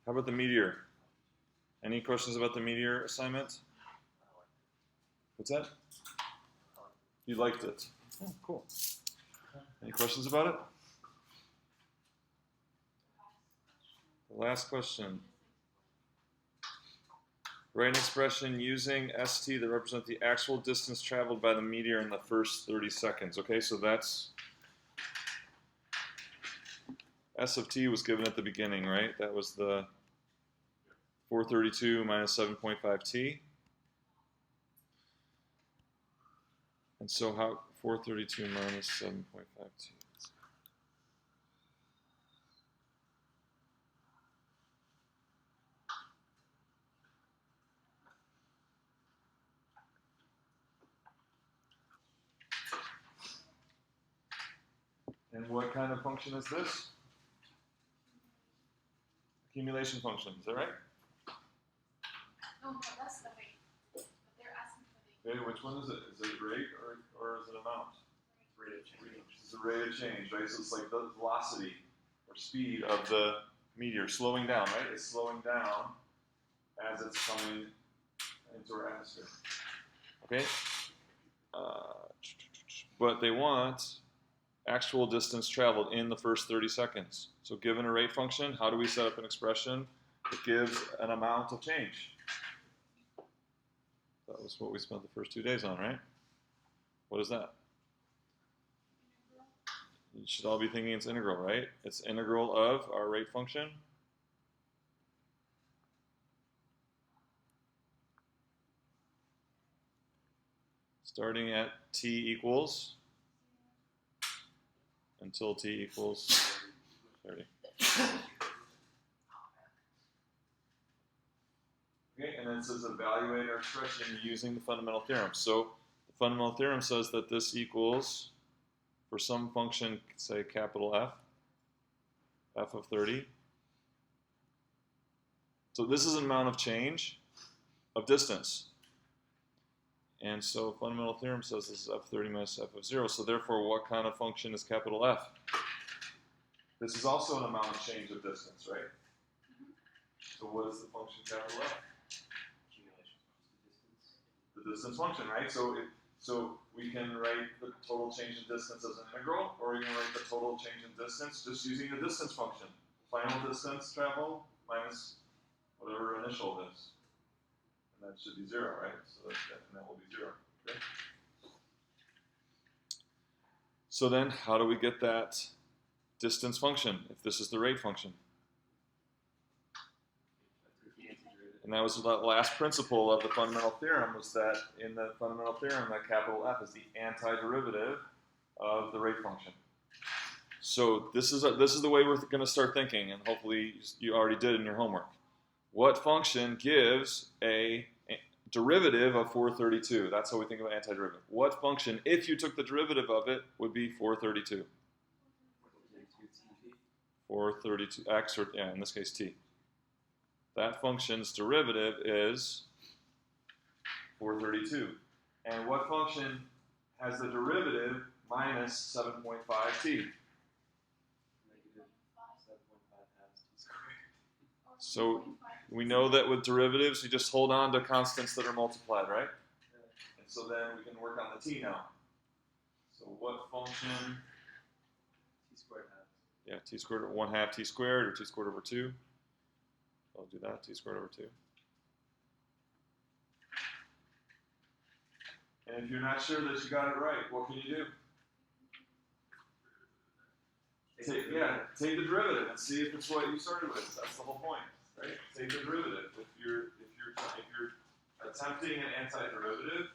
How about the meteor? Any questions about the meteor assignment? What's that? You liked it. Oh, cool. Any questions about it? The last question. Write an expression using ST that represent the actual distance traveled by the meteor in the first 30 seconds. Okay, so that's S of t was given at the beginning, right? That was the 432 minus 7.5 t. And so how 432 minus 7.5 t? And what kind of function is this? Accumulation function, is that right? No, that's the rate. But they're asking for the... Okay, which one is it? Is it rate or is it amount? Rate of change. It's the rate of change, right? So it's like the velocity or speed of the meteor slowing down, right? It's slowing down as it's coming into our atmosphere. Okay? But they want actual distance traveled in the first 30 seconds. So given a rate function, how do we set up an expression that gives an amount of change? That was what we spent the first 2 days on, right? What is that? You should all be thinking it's integral, right? It's integral of our rate function. Starting at t equals until t equals 30. Okay, and then it says evaluate our expression using the fundamental theorem. So the fundamental theorem says that this equals, for some function, say capital F, f of 30. So this is an amount of change of distance. And so fundamental theorem says this is f 30 minus f of 0. So therefore, what kind of function is capital F? This is also an amount of change of distance, right? So what is the function capital F? The distance function, right? So we can write the total change in distance as an integral, or we can write the total change in distance just using the distance function. Final distance traveled minus whatever initial is. And that should be 0, right? So that will be 0. Okay? So then, how do we get that distance function if this is the rate function? And that was the last principle of the fundamental theorem, was that in the fundamental theorem that capital F is the antiderivative of the rate function. So this is the way we're going to start thinking, and hopefully you already did in your homework. What function gives a derivative of 432? That's how we think about antiderivative. What function, if you took the derivative of it, would be 432? 432x, or yeah, in this case t. That function's derivative is 432. And what function has the derivative minus 7.5t? So we know that with derivatives, you just hold on to constants that are multiplied, right? And so then we can work on the t now. So what function? T squared half. Yeah, t squared or 1/2 t squared, or t squared over 2. I'll do that, t squared over 2. And if you're not sure that you got it right, what can you do? Take the derivative and see if it's what you started with. That's the whole point, right? Take the derivative. If you're attempting an antiderivative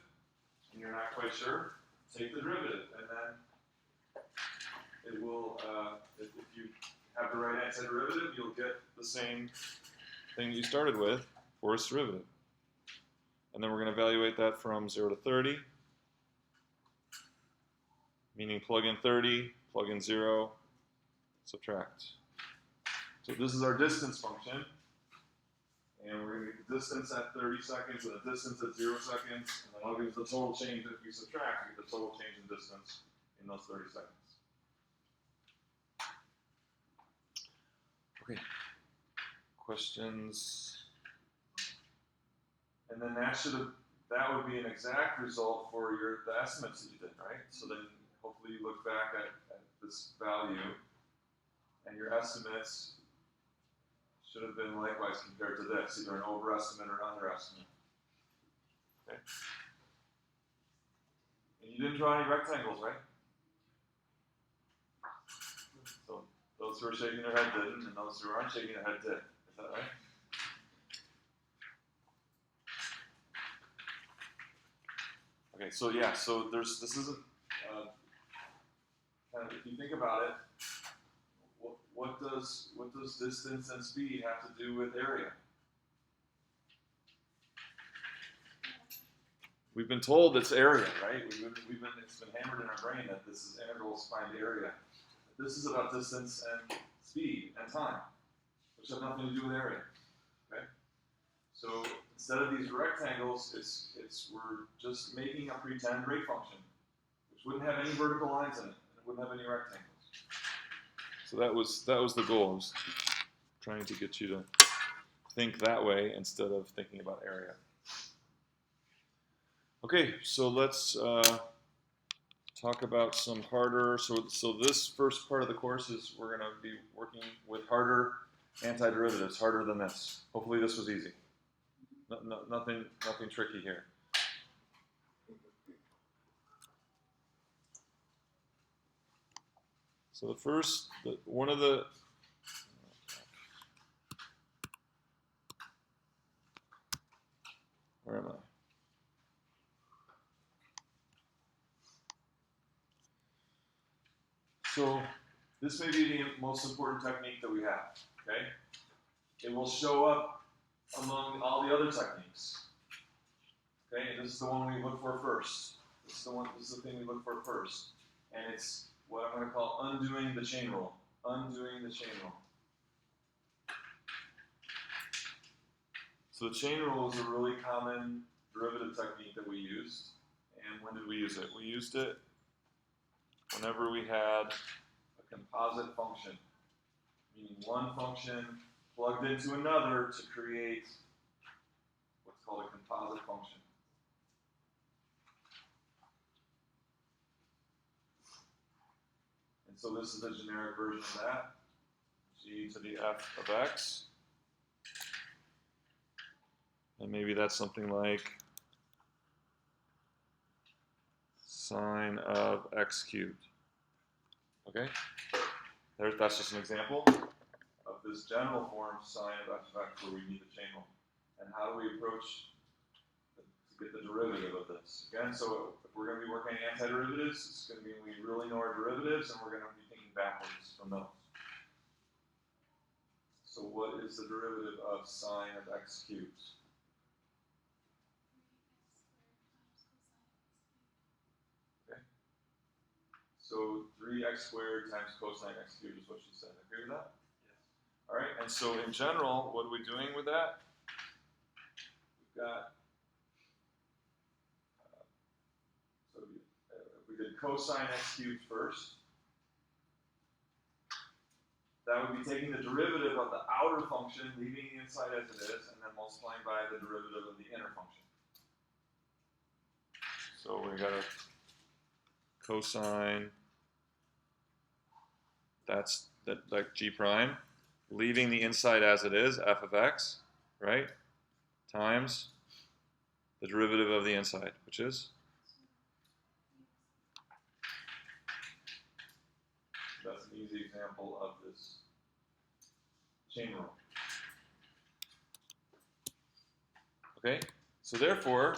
and you're not quite sure, take the derivative, and then it will. If you have the right antiderivative, you'll get the same thing you started with for its derivative. And then we're going to evaluate that from 0 to 30, meaning plug in 30, plug in 0, subtract. So this is our distance function, and we're going to get the distance at 30 seconds and the distance at 0 seconds, and then I'll give the total change if we subtract, we get the total change in distance in those 30 seconds. Okay. questions? And then that would be an exact result for the estimates that you did, right? So then hopefully you look back at this value, and your estimates should have been likewise compared to this, either an overestimate or an underestimate. Okay. And you didn't draw any rectangles, right? So those who are shaking their head didn't, and those who aren't shaking their head did. Is that right? Okay, so yeah, so this isn't kind of, if you think about it, what does distance and speed have to do with area? We've been told it's area, right? It's been hammered in our brain that this is integrals find area. This is about distance and speed and time, which have nothing to do with area. Okay? So instead of these rectangles, we're just making a pretend rate function, which wouldn't have any vertical lines in it, and it wouldn't have any rectangles. So that was the goal. I was trying to get you to think that way instead of thinking about area. Okay, so let's talk about some harder. So this first part of the course is we're going to be working with harder antiderivatives, harder than this. Hopefully this was easy. Nothing tricky here. So the first, one of the, where am I? So this may be the most important technique that we have, okay? It will show up among all the other techniques, okay? And this is the one we look for first. This is the thing we look for first. And it's what I'm going to call undoing the chain rule. Undoing the chain rule. So the chain rule is a really common derivative technique that we used. And when did we use it? We used it whenever we had a composite function, meaning one function plugged into another to create what's called a composite function. And so this is a generic version of that, g to the f of x. And maybe that's something like sine of x cubed. Okay? That's just an example of this general form sine of f of x where we need the chain rule. And how do we approach to get the derivative of this? Again, so if we're going to be working on antiderivatives, it's going to mean we really know our derivatives and we're going to be thinking backwards from those. So what is the derivative of sine of x cubed? So 3x squared times cosine x cubed is what she said. Agree with that? Yes. All right, and so in general, what are we doing with that? We've got, so if we did cosine x cubed first, that would be taking the derivative of the outer function, leaving the inside as it is, and then multiplying by the derivative of the inner function. So we got a cosine, that's like g prime, leaving the inside as it is, f of x, right, times the derivative of the inside, which is? That's an easy example of this chain rule. Okay, so therefore,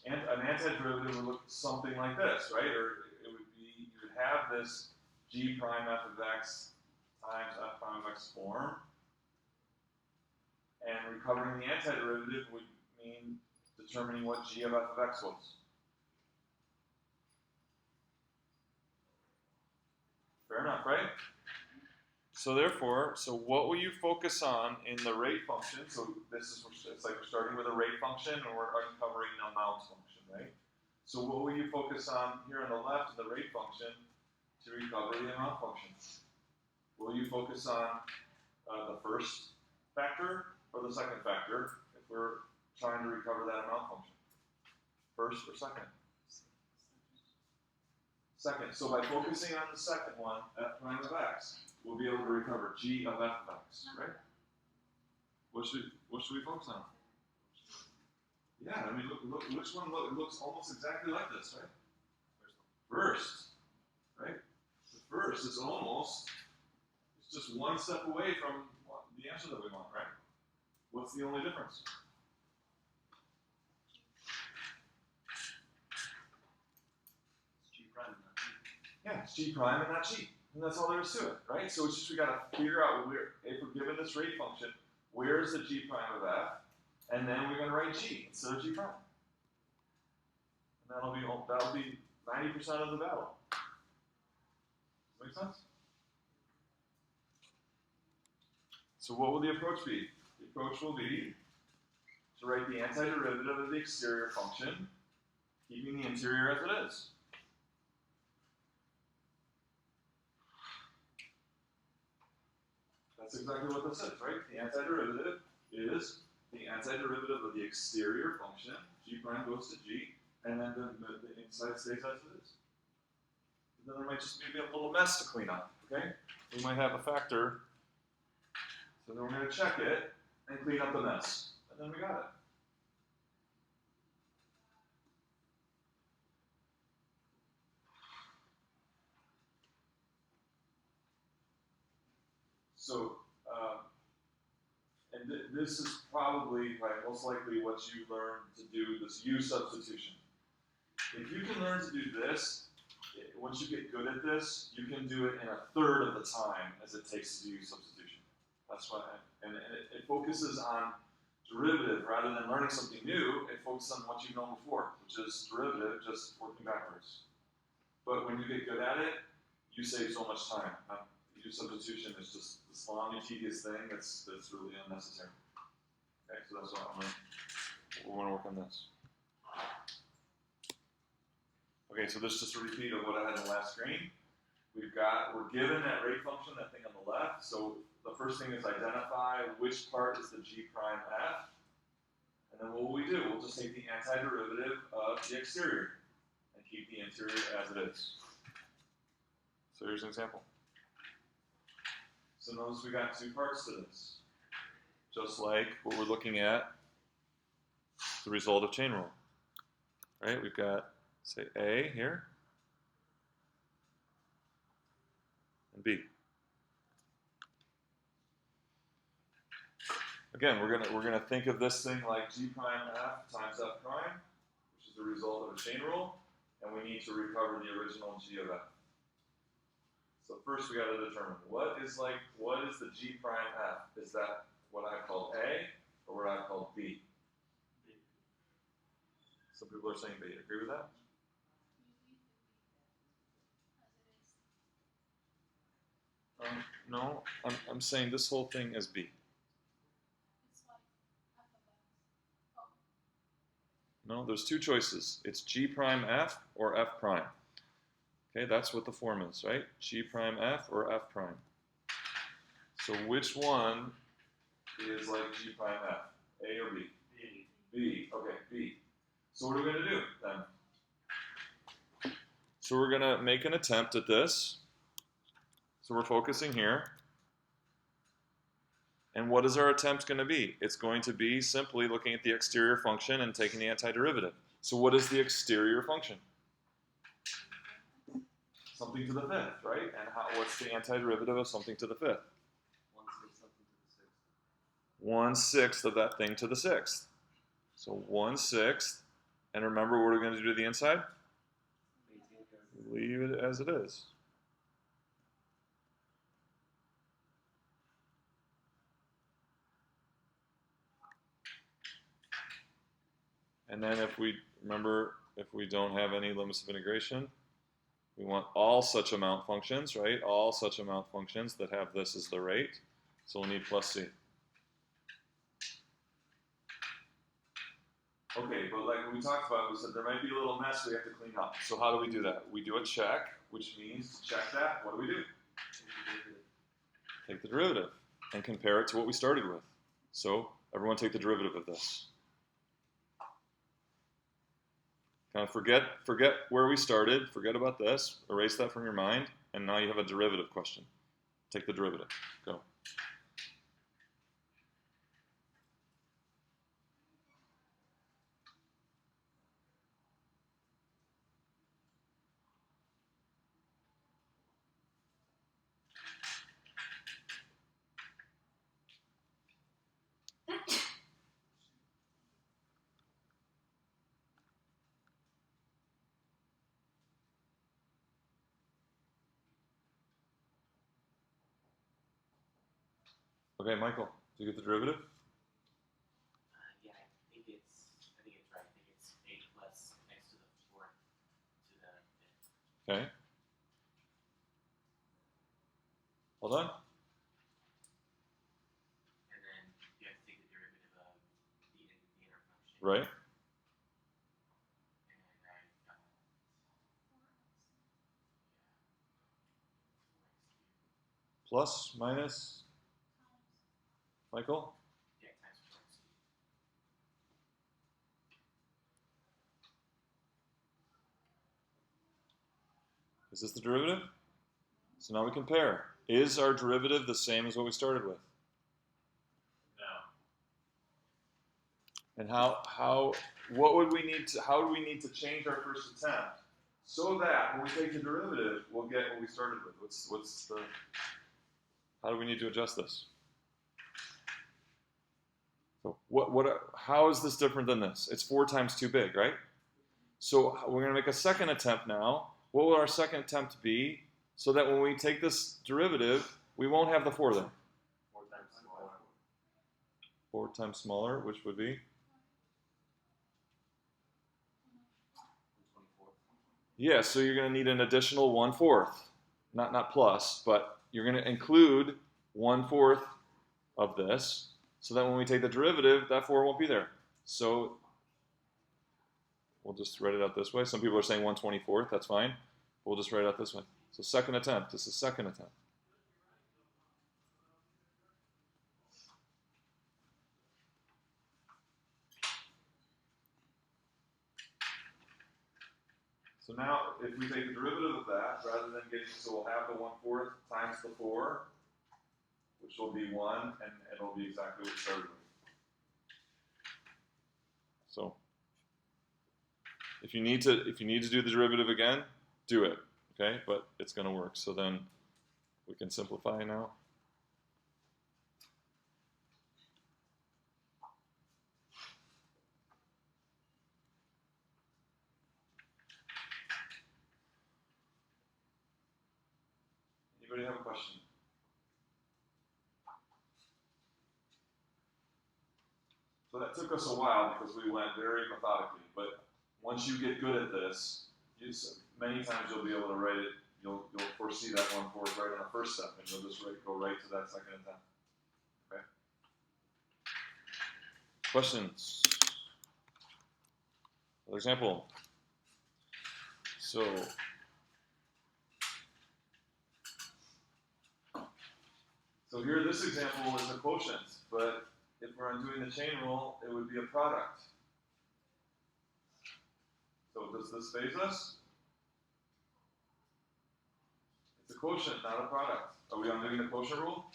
an antiderivative would look something like this, right? Or it would be, you would have this g prime f of x times f prime of x form, and recovering the antiderivative would mean determining what g of f of x was. Fair enough, right? So therefore, what will you focus on in the rate function? So it's like we're starting with a rate function and we're uncovering an amount function, right? So what will you focus on here on the left in the rate function to recover the amount function? Will you focus on the first factor or the second factor if we're trying to recover that amount function? First or second? Second. So by focusing on the second one, f prime of x, we'll be able to recover g of f of x, right? What should we focus on? Yeah, I mean, look, which one it looks almost exactly like this, right? First, right? The first is almost, it's just one step away from the answer that we want, right? What's the only difference? It's G prime, not G. Yeah, it's g prime and not g. And that's all there is to it, right? So it's just we got to figure out where, if we're given this rate function, where's the g prime of f? And then we're going to write g instead of g prime. And that'll be 90% of the battle. Make sense? So what will the approach be? The approach will be to write the antiderivative of the exterior function, keeping the interior as it is. That's exactly what this is, right? The antiderivative is the antiderivative of the exterior function. G prime goes to g, and then the inside stays as it is. And then there might just be a little mess to clean up, okay? We might have a factor, so then we're going to check it and clean up the mess. And then we got it. So, and this is probably, most likely what you learn to do, this U substitution. If you can learn to do this, once you get good at this, you can do it in a third of the time as it takes to do U substitution. That's why, and it focuses on derivative rather than learning something new. It focuses on what you've known before, which is derivative, just working backwards. But when you get good at it, you save so much time. U substitution is just this long and tedious thing that's really unnecessary. Okay, so that's what we want to work on this. Okay, so this is just a repeat of what I had in the last screen. We're given that rate function, that thing on the left. So the first thing is identify which part is the g prime f. And then what will we do? We'll just take the antiderivative of the exterior and keep the interior as it is. So here's an example. So notice we got two parts to this. Just like what we're looking at, the result of chain rule. Right? We've got, say, A here and B. Again, we're gonna think of this thing like g prime f times f prime, which is the result of a chain rule, and we need to recover the original g of f. So first we got to determine what is the g prime f? Is that what I call A or what I call B? B. Some people are saying B. Agree with that? No, I'm saying this whole thing is B. It's like f of x. No, there's two choices. It's g prime f or f prime. Okay, that's what the form is, right? G prime f or f prime. So which one is like g prime f? A or B? B. B. Okay, B. So what are we going to do then? So we're going to make an attempt at this. So we're focusing here. And what is our attempt going to be? It's going to be simply looking at the exterior function and taking the antiderivative. So what is the exterior function? Something to the fifth, right? And what's the antiderivative of something to the fifth? 1/6 of that thing to the sixth. So 1/6. And remember what we're going to do to the inside? Leave it as it is. And then if we don't have any limits of integration, we want all such amount functions, right? All such amount functions that have this as the rate. So we'll need plus c. Okay, but like we talked about, we said there might be a little mess we have to clean up. So how do we do that? We do a check, which means to check that, what do? Take the derivative and compare it to what we started with. So everyone take the derivative of this. Kind of forget where we started, forget about this, erase that from your mind, and now you have a derivative question. Take the derivative. Go. Okay, Michael, did you get the derivative? Yeah, I think it's right. I think it's 8 plus x to the 4th to the 5th. Okay. Hold on. And then you have to take the derivative of the inner function. Right. And I got 4x cubed. Plus, minus, Michael? Yeah, times 4x cubed. Is this the derivative? So now we compare. Is our derivative the same as what we started with? No. And how do we need to change our first attempt so that when we take the derivative, we'll get what we started with? How do we need to adjust this? So how is this different than this? It's 4 times too big, right? So we're going to make a second attempt now. What will our second attempt be so that when we take this derivative, we won't have the 4 there? 4 times smaller. 4 times smaller, which would be? 1/24. Yeah, so you're going to need an additional 1/4. Not plus, but you're going to include 1/4 of this so that when we take the derivative, that 4 won't be there. So we'll just write it out this way. Some people are saying 1/24. That's fine. We'll just write it out this way. So second attempt. This is second attempt. So now, if we take the derivative of that, rather than getting, so we'll have the 1/4 times the 4, which will be 1, and it'll be exactly what we started with. So, if you need to do the derivative again, do it, okay? But it's going to work. So then we can simplify now. Anybody have a question? So that took us a while because we went very methodically. But once you get good at this, many times you'll be able to write it. You'll foresee that 1/4 right on the first step, and you'll just go right to that second attempt. Okay. Questions? Another example. So here, this example is a quotient, but if we're undoing the chain rule, it would be a product. So does this phase us? It's a quotient, not a product. Are we undoing the quotient rule?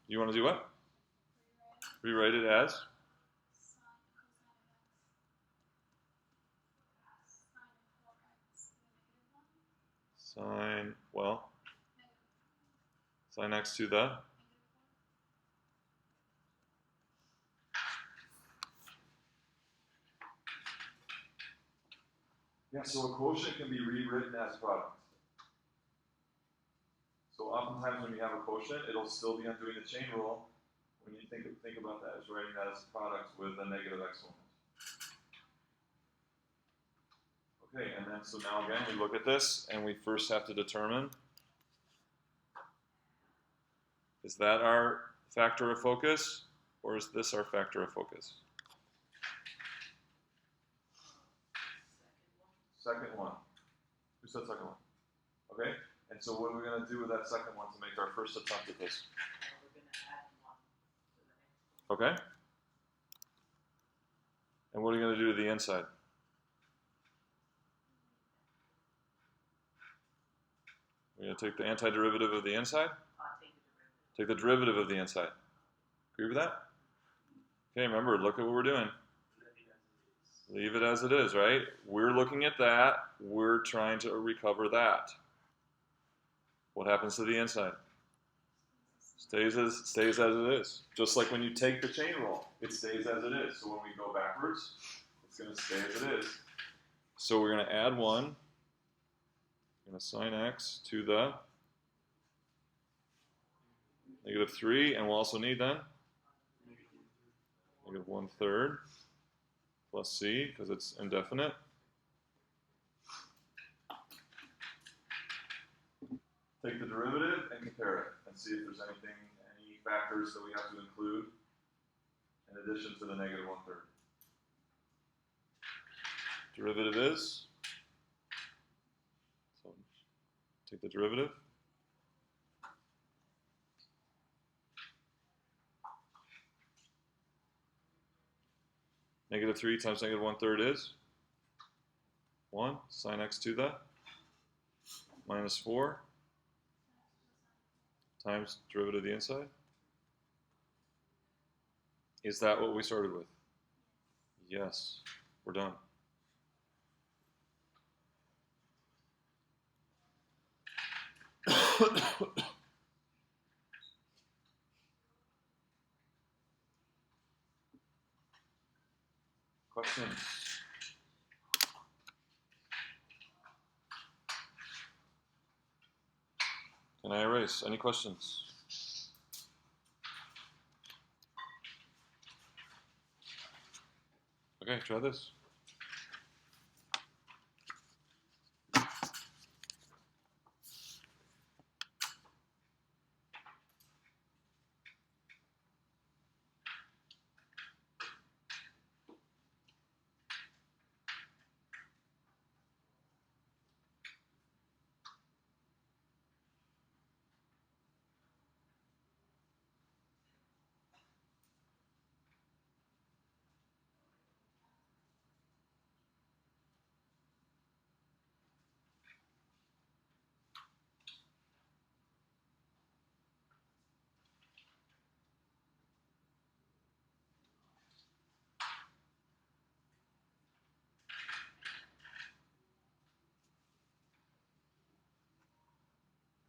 You want to do what? Rewrite it as? Sine, well, sine x to the? Yeah, so a quotient can be rewritten as a product. So oftentimes when you have a quotient, it'll still be undoing the chain rule. When you think about that as writing that as a product with a negative exponent. Okay, and then so now again we look at this and we first have to determine, is that our factor of focus or is this our factor of focus? Second one. Who said second one? Okay, And so what are we going to do with that second one to make our first attempt at this? We're going to add 1 to the next. Okay? And what are you going to do to the inside? We're going to take the antiderivative of the inside? Take Take the the derivative. derivative of the inside. Agree with that? Okay, remember, look at what we're doing. Leave it as it is, right? We're looking at that. We're trying to recover that. What happens to the inside? Stays as it is. Just like when you take the chain rule, it stays as it is. So when we go backwards, it's going to stay as it is. So we're going to add 1. We're going to sine x to the -3, and we'll also need then -1/3 plus c, because it's indefinite. Take the derivative and compare it and see if there's any factors that we have to include in addition to the -1/3. Derivative is, so take the derivative. -3 times -1/3 is 1 sine x to the -4 times derivative of the inside. Is that what we started with? Yes. We're done. Questions? Can I erase? Any questions? Okay, try this.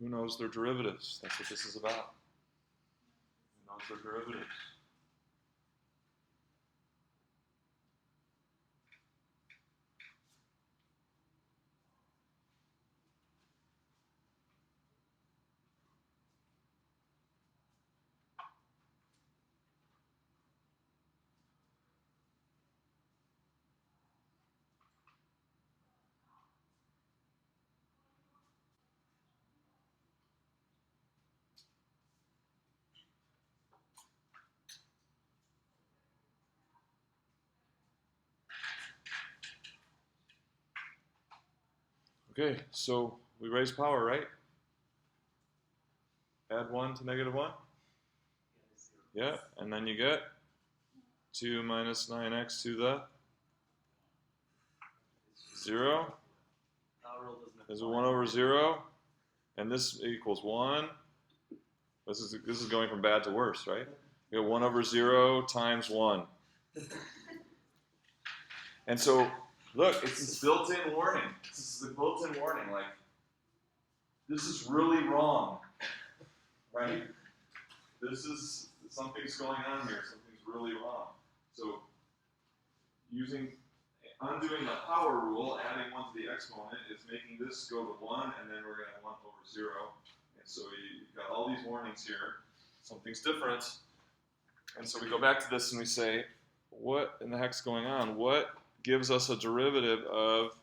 Who knows their derivatives? That's what this is about. Who knows their derivatives? Okay, so we raise power, right? Add 1 to -1. Yeah, and then you get 2 minus 9x to the 0 is 1/0, and this equals 1. This is going from bad to worse, right? You get 1/0 times 1. And so, look, it's this built-in warning. This is the built-in warning, like, this is really wrong, right? This is, something's going on here, something's really wrong. So, undoing the power rule, adding 1 to the exponent, is making this go to 1, and then we're going to have 1/0. And so you've got all these warnings here. Something's different. And so we go back to this and we say, what in the heck's going on? What gives us a derivative of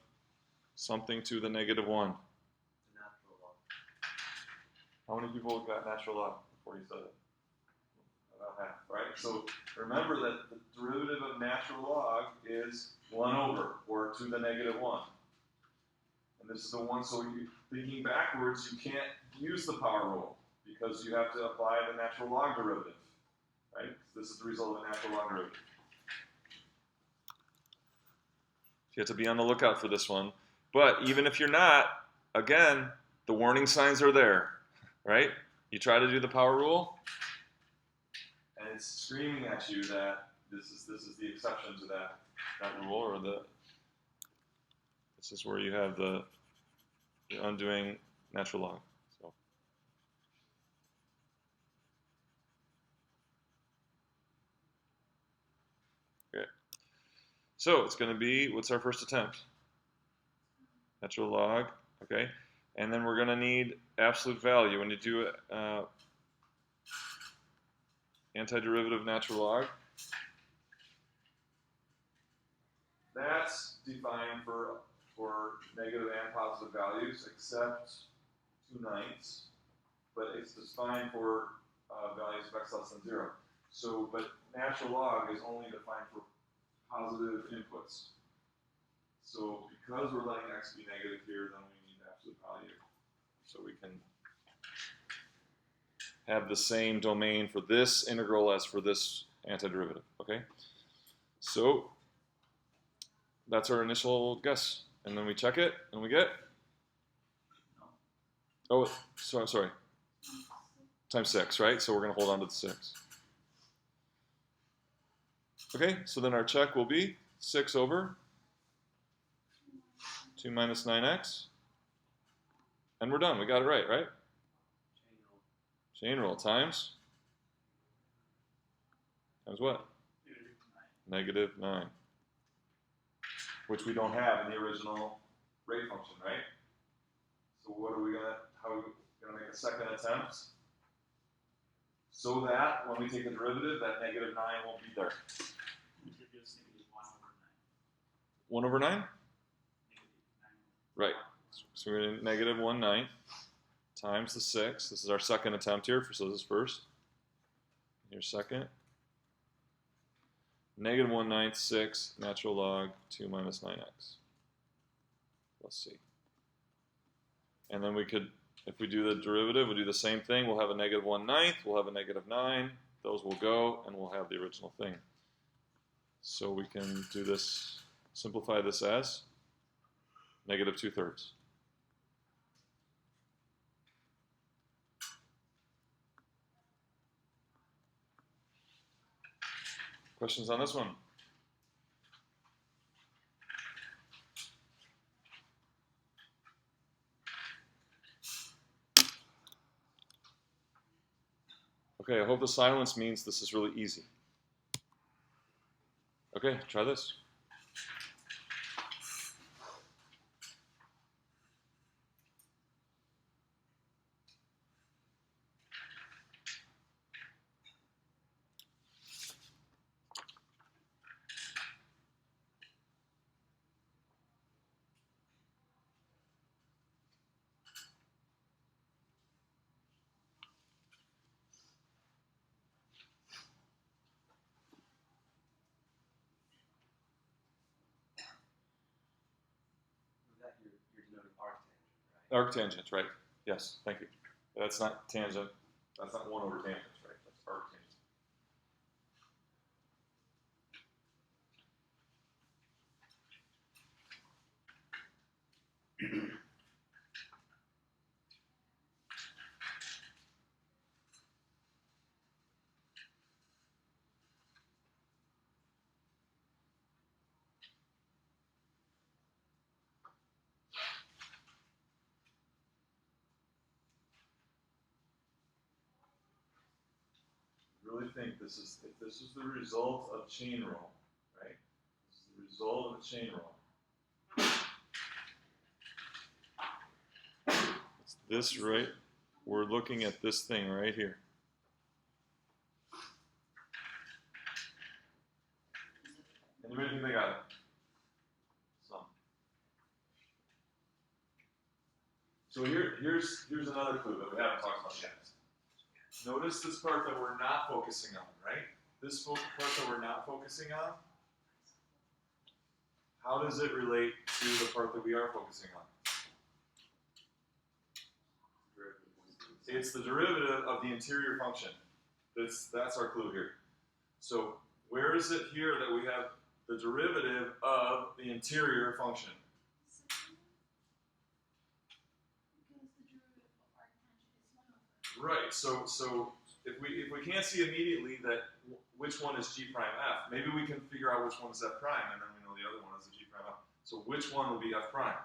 something to the -1? The natural law. How many people got natural log before you said it? About half, right? So remember that the derivative of natural log is 1/, or to the -1. And And this is the one, so you thinking backwards, you can't use the power rule because you have to apply the natural log derivative, right? This is the result of a natural log derivative. You have to be on the lookout for this one. But even if you're not, again, the warning signs are there, right? You try to do the power rule, and it's screaming at you that this is the exception to that rule, or this is where you have you're undoing natural log. So. Okay. So it's going to be, what's our first attempt? Natural log, okay? And then we're going to need absolute value. When you do antiderivative natural log, that's defined for negative and positive values, except 2/9, but it's defined for values of x less than 0. So, but natural log is only defined for positive inputs. So because we're letting x be negative here, then we need absolute value. So we can have the same domain for this integral as for this antiderivative, okay? So that's our initial guess. And then we check it, and we get? Oh, sorry. Times 6, right? So we're going to hold on to the 6. Okay, so then our check will be 6 over 2 minus 9x. And we're done. We got it right, right? Chain rule times what? Negative 9. Which we don't have in the original rate function, right? So how are we gonna make a second attempt? So that when we take the derivative, that negative 9 won't be there. 1 over 9? Right. So we're going to negative 1/9 times the 6. This is our second attempt here, so this is first. Here's second. Negative 1/9, 6, natural log 2 minus 9x. Let's see. And then we could, if we do the derivative, we'll do the same thing. We'll have a negative 1/9, we'll have a negative 9. Those will go, and we'll have the original thing. So we can do this, simplify this as negative 2/3. Questions on this one? Okay, I hope the silence means this is really easy. Okay, try this. You're denoting arctangent, right? Arctangent, right. Yes, thank you. That's not tangent. That's not 1 over tangent, right? That's arctangent. Really think if this is the result of chain rule, right? This is the result of a chain rule. It's this right. We're looking at this thing right here. Anybody think they got it? Some. So here's another clue that we haven't talked about yet. Notice this part that we're not focusing on, right? This part that we're not focusing on, how does it relate to the part that we are focusing on? It's the derivative of the interior function. That's our clue here. So where is it here that we have the derivative of the interior function? Because the derivative of arctangent is 1 over. Right. So if we can't see immediately that which one is G prime F, maybe we can figure out which one is F prime, and then we know the other one is the G prime F. So which one will be F prime?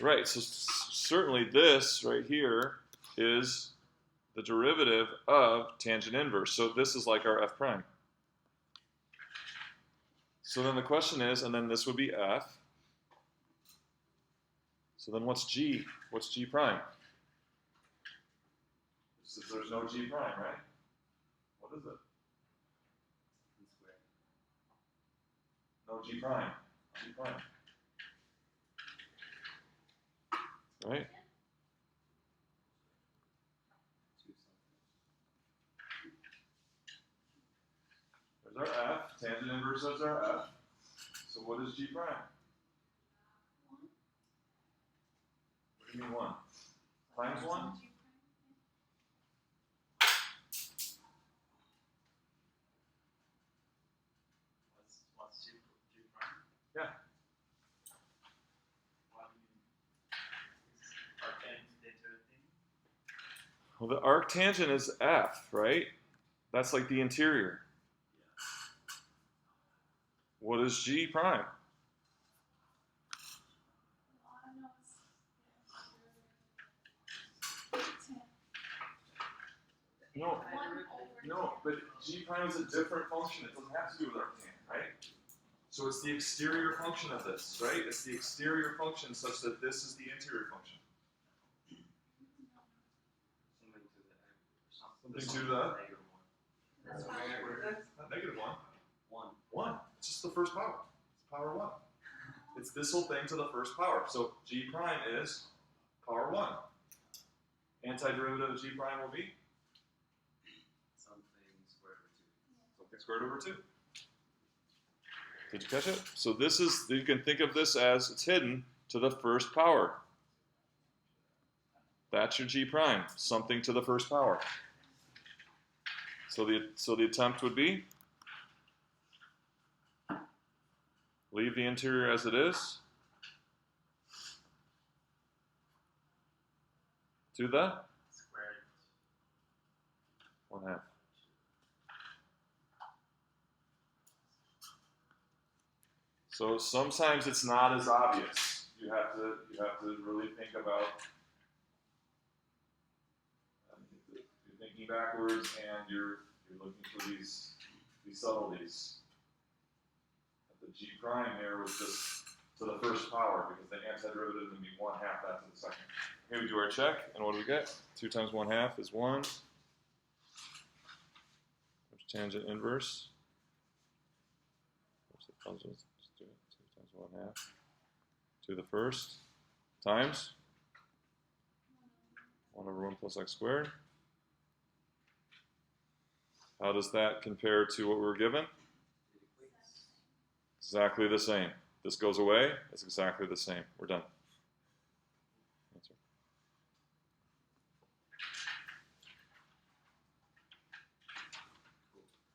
Right. So certainly this right here is the derivative of tangent inverse. So this is like our F prime. So then the question is, and then this would be F. So then what's G? What's G prime? There's no G prime, right? What is it? No G prime. G prime. Right? There's our F. Tangent inverse is our F. So what is G prime? 1. What do you mean 1? Times 1? What's G prime? Yeah. What do you mean? Arctangent into a thing? Well, the arctangent is F, right? That's like the interior. What is G prime? No, no, but G prime is a different function. It doesn't have to do with arctangent, right? So it's the exterior function of this, right? It's the exterior function such that this is the interior function. Something to the That's fine. not negative 1. 1. 1. It's just the first power. It's power 1. It's this whole thing to the first power. So G prime is power 1. Antiderivative of G prime will be Something squared over 2. something squared over 2. Did you catch it? So this is, you can think of this as it's hidden to the first power. That's your G prime, something to the first power. So the attempt would be leave the interior as it is to the Squared. 1/2. So sometimes it's not as obvious. You have to really think about. You're thinking backwards, and you're looking for these subtleties. The G prime there was just to the first power because the antiderivative would be 1/2 that to the second. Here we do our check, and what do we get? 2 times 1/2 is 1. There's tangent inverse. Where's the puzzle? Let's do it. 2 times 1/2 to the first times 1 over 1 plus x squared. How does that compare to what we were given? Exactly the same. This goes away. It's exactly the same. We're done. Answer.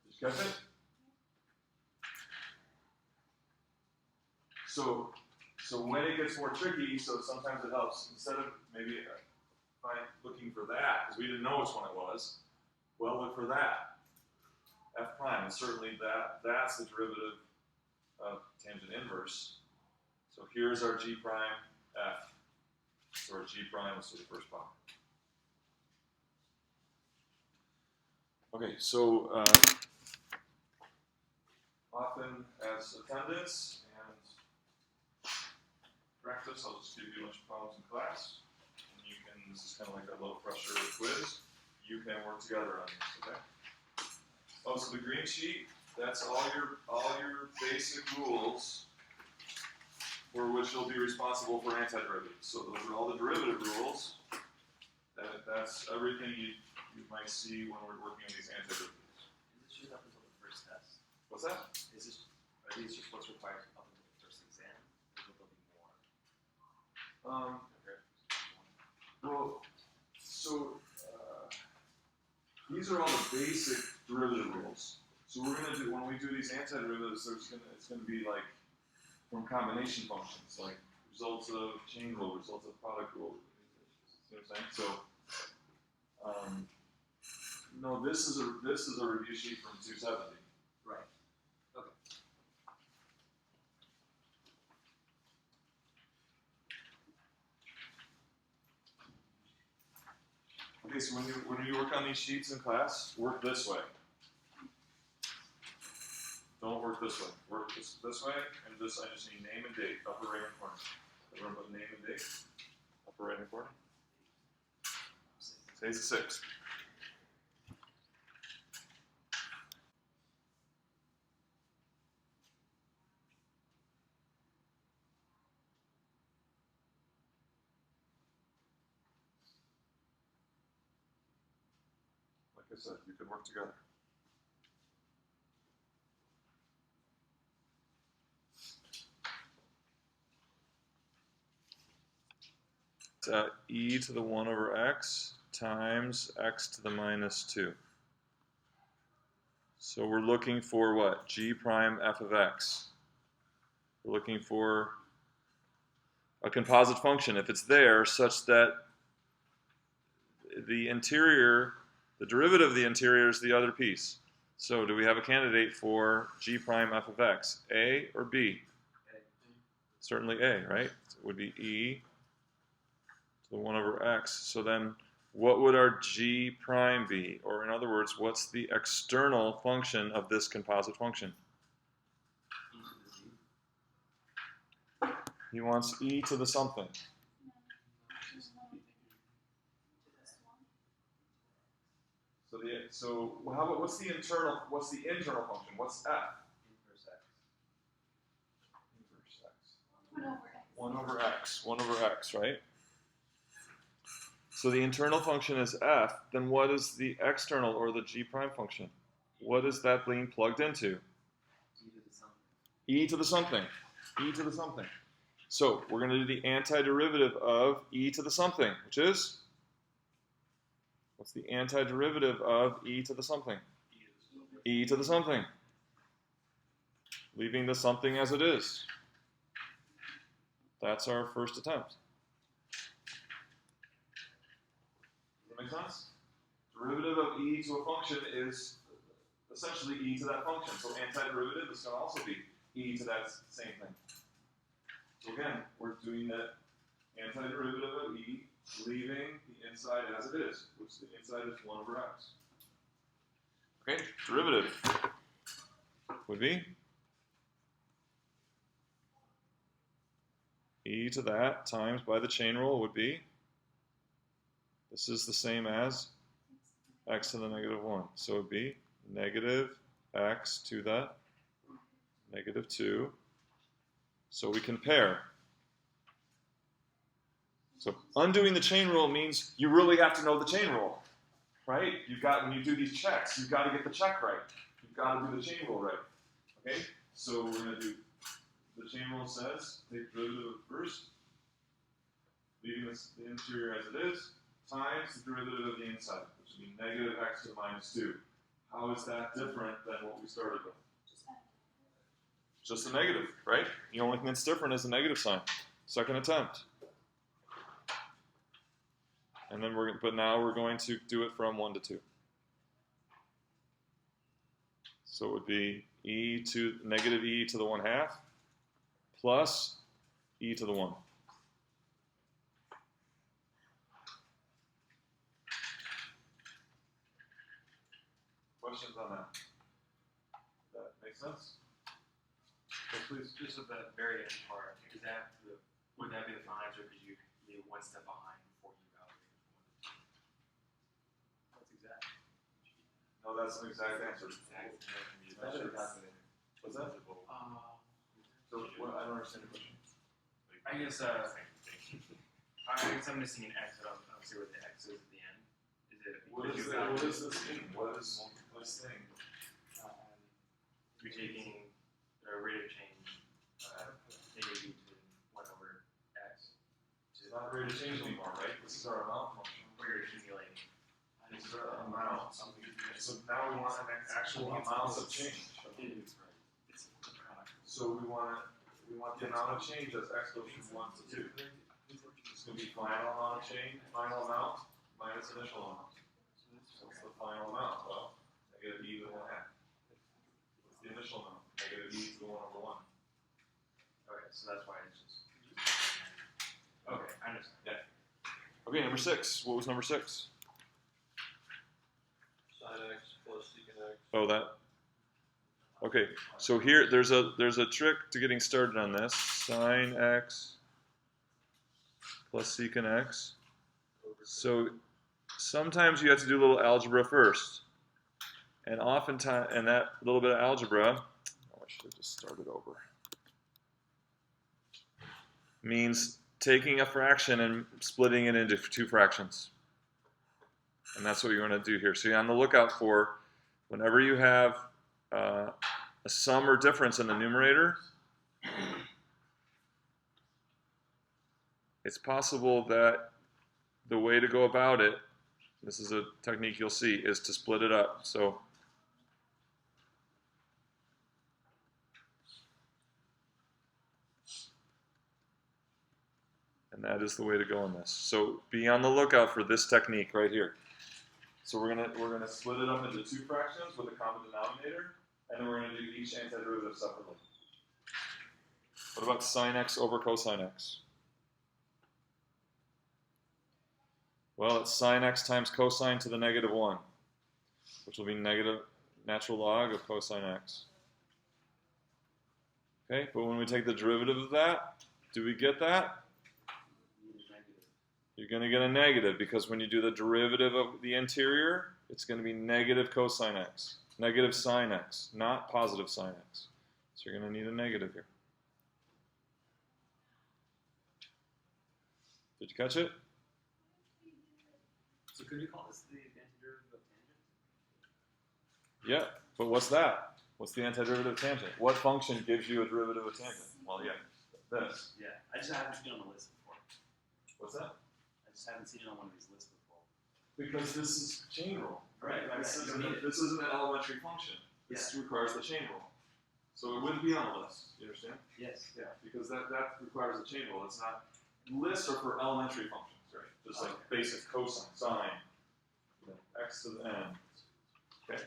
Did you catch it? So when it gets more tricky, so sometimes it helps. Instead of maybe looking for that, because we didn't know which one it was, well, look for that. F prime, and certainly that's the derivative of tangent inverse. So here's our G prime F. So our G prime is to the first power. Okay, so often as attendance and practice, I'll just give you a bunch of problems in class. And you can, this is kind of like a low pressure quiz. You can work together on this, okay? Oh, so the green sheet, that's all your basic rules for which you'll be responsible for antiderivatives. So those are all the derivative rules. That's everything you might see when we're working on these antiderivatives. Is this just up until the first test? What's that? Are these just what's required up until the first exam? Or will there be more? Compared these are all the basic derivative rules. So we're going to do, when we do these antiderivatives, it's going to be like from combination functions, like results of chain rule, results of product rule. See what I'm saying? So, no, this is a review sheet from 270. Right. Okay. Okay, so when you work on these sheets in class, work this way. Don't work this way. Work this way, and this I just need name and date, upper right hand corner. Everyone put name and date, upper right hand corner. Today's the 6th. Like I said, you could work together. E to the 1 over x times x to the minus 2. So we're looking for what? G prime f of x. We're looking for a composite function, if it's there, such that the interior, the derivative of the interior is the other piece. So do we have a candidate for G prime f of x? A or B? A. Certainly A, right? So it would be E to the 1 over x. So then what would our G prime be? Or in other words, what's the external function of this composite function? E to the G. He wants E to the something. So how about what's the internal function? What's f? Inverse x. Inverse x. 1 over x. 1 over x. 1 over x, right? So the internal function is f. Then what is the external or the G prime function? What is that being plugged into? E to the something. E to the something. E to the something. So we're going to do the antiderivative of e to the something, which is? What's the antiderivative of e to the something? E to the something. Leaving the something as it is. That's our first attempt. Does that make sense? Derivative of e to a function is essentially e to that function. So antiderivative is going to also be e to that same thing. So again, we're doing the antiderivative of e, leaving the inside as it is, which the inside is 1 over x. Okay, derivative would be e to that times by the chain rule would be, this is the same as x to the negative 1. So it would be negative x to the negative 2. So we compare. So undoing the chain rule means you really have to know the chain rule, right? When you do these checks, you've got to get the check right. You've got to do the chain rule right. Okay? So we're going to do, the chain rule says, take derivative of first, leaving the interior as it is, times the derivative of the inside, which would be negative x to the minus 2. How is that different than what we started with? Just a negative, right? The only thing that's different is the negative sign. Second attempt. And then but now we're going to do it from 1 to 2. So it would be negative e to the 1/2 plus e to the 1. Questions on that? Does that make sense? So please. Just with the very end part, would that be the final answer because you need one step behind before you evaluate? That's exact. No, that's an exact answer. Better than calculator. What's that? So I don't understand the question. I guess I'm missing an x, but I'll see what the x is at the end. Is it What because is this thing? What is this thing? you're taking the rate of change negative to 1 over x, It's not rate of change anymore, right? This is our amount function. or you're accumulating. It's the amount. So now we want an actual amount of change. So we want the amount of change as x goes from 1 to 2. It's going to be final amount of change, final amount minus initial amount. So what's the final amount? Well, negative e to the 1 half. What's the initial amount? Negative e to the 1 over 1. Okay, so that's why it's just. Okay, I understand. Yeah. Okay, number 6. What was number 6? Sin x plus secant x. Oh, that. Okay, so here there's a trick to getting started on this. Sine x plus secant x. So sometimes you have to do a little algebra first, and oftentimes, and that little bit of algebra, oh, I should have just started over, means taking a fraction and splitting it into 2 fractions. And that's what you're going to do here. So you're on the lookout for, whenever you have a sum or difference in the numerator, it's possible that the way to go about it, this is a technique you'll see, is to split it up. So and that is the way to go in this. So be on the lookout for this technique right here. So we're gonna split it up into 2 fractions with a common denominator, and then we're gonna do each antiderivative separately. What about sine x over cosine x? Well, it's sine x times cosine to the negative 1, which will be negative natural log of cosine x. Okay, but when we take the derivative of that, do we get that? You're going to get a negative, because when you do the derivative of the interior, it's going to be negative cosine x, negative sine x, not positive sine x. So you're going to need a negative here. Did you catch it? So could we call this the antiderivative of tangent? Yeah, but what's that? What's the antiderivative of tangent? What function gives you a derivative of tangent? Well, yeah, this. Yeah, I just haven't seen it on the list before. What's that? I just haven't seen it on one of these lists before. Because this is chain rule. Right. This You isn't, don't need it. this isn't an elementary function. This requires the chain rule. So it wouldn't be on the list. You understand? Yes. Yeah, because that requires the chain rule. It's not, lists are for elementary functions, right? Just like basic cosine, sine, x to the n. Okay.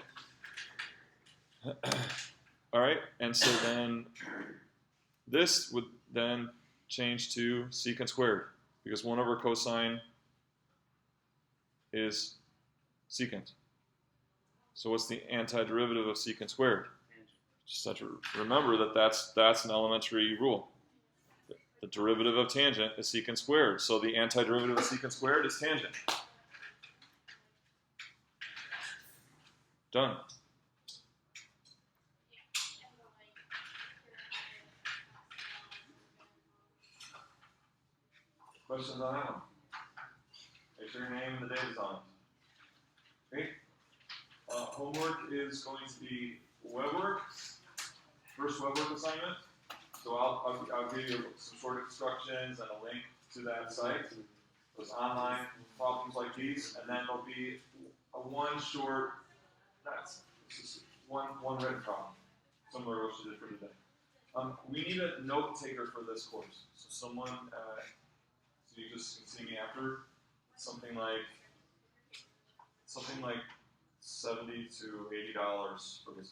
All right, and so then this would then change to secant squared, because 1 over cosine is secant. So what's the antiderivative of secant squared? Just have to remember that that's an elementary rule. The derivative of tangent is secant squared. So the antiderivative of secant squared is tangent. Done. Questions on that one? Make sure your name and the date is on it. Okay. Homework is going to be web work. First web work assignment. So I'll give you some short instructions and a link to that site. Those online problems like these, and then there'll be one short. This is one written problem, similar to what you did for today. We need a note taker for this course. So someone, so you just can see me after, something like $70 to $80 for the